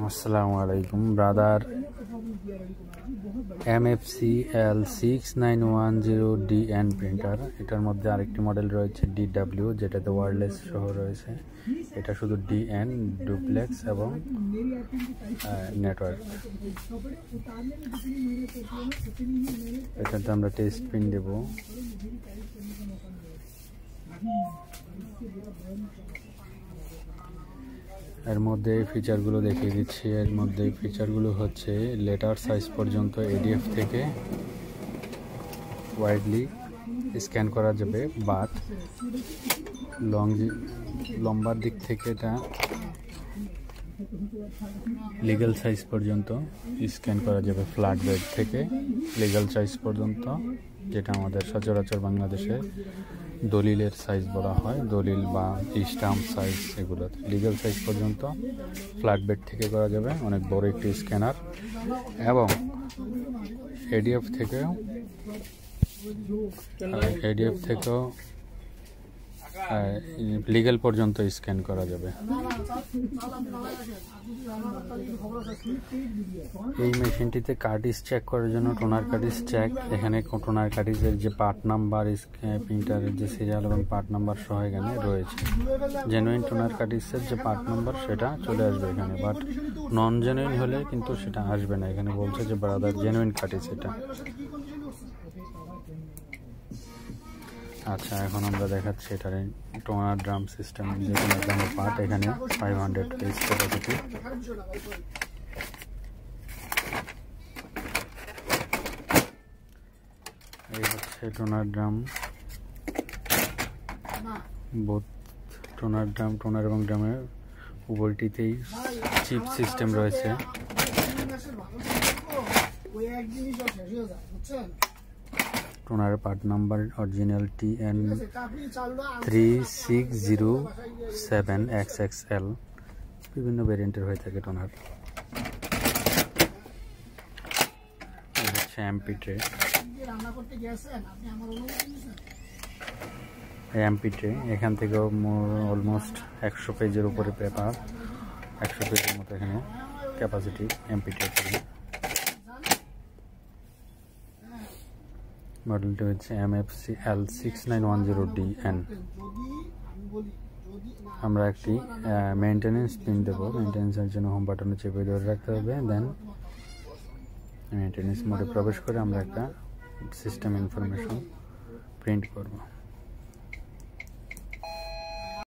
Assalamualaikum brother. MFC L6910DN printer, এটার মধ্যে আরেকটি মডেল রয়েছে DW, যেটাতে ওয়্যারলেস সহ রয়েছে। এটা শুধু DN, ডুপ্লেক্স এবং নেটওয়ার্ক। এটাতে আমরা টেস্ট প্রিন্ট দেব। এর মধ্যে ফিচারগুলো দেখিয়ে দিচ্ছি। এর মধ্যে ফিচারগুলো হচ্ছে লেটার সাইজ পর্যন্ত ADF থেকে ওয়াইডলি স্ক্যান করা যাবে, বাট লম্বার দিক থেকে এটা লিগ্যাল সাইজ পর্যন্ত স্ক্যান করা যাবে, ফ্ল্যাট বেড থেকে লিগ্যাল সাইজ পর্যন্ত, যেটা আমাদের সচরাচর বাংলাদেশে দলিলের সাইজ বলা হয়, দলিল বা স্ট্যাম্প সাইজ, এগুলোতে লিগ্যাল সাইজ পর্যন্ত ফ্ল্যাট বেড থেকে করা যাবে। অনেক বড় একটি স্ক্যানার, এবং ADF থেকেও লিগ্যাল পর্যন্ত স্ক্যান করা যাবে। এই মেশিনটিতে কার্টিজ চেক করার জন্য টোনার কার্টিজ চেক, এখানে টোনার কার্টিজের যে পার্ট নাম্বার, প্রিন্টারের যে সিরিয়াল এবং পার্ট নাম্বার সহ এখানে রয়েছে। জেনুইন টোনার কার্টিজের যে পার্ট নাম্বার সেটা চলে আসবে এখানে, বাট নন জেনুইন হলে কিন্তু সেটা আসবে না। এখানে বলছে যে ব্রাদার জেনুইন কার্টিজ এটা। আচ্ছা, এখন আমরা দেখাচ্ছি এটার টোনার ড্রাম সিস্টেম, যে টোনার ড্রামের পার্ট। এখানে 500 পেজ ক্যাপাসিটি। এই হচ্ছে টোনার ড্রাম, বোথ টোনার এবং ড্রামের উভয়টিতেই চিপ সিস্টেম রয়েছে। Toner part number original TN3607XXL, বিভিন্ন ভেরিয়েন্টের হয়ে থাকে টোনার। এই হচ্ছে এমপি ট্রে। এমপি ট্রে, এখান থেকেও অলমোস্ট 100 পেজের উপরে পেপার, 100 পেজের মতো এখানে ক্যাপাসিটি এমপি ট্রে থেকে। মডেলটি হচ্ছে MFC L6910DN। আমরা একটি মেইনটেনেন্স পিন দেবো। মেইনটেনেন্সের জন্য হোম বাটনে চেপে ধরে রাখতে হবে, দেন মেইনটেনেন্স মোডে প্রবেশ করে আমরা একটা সিস্টেম ইনফরমেশন প্রিন্ট করব।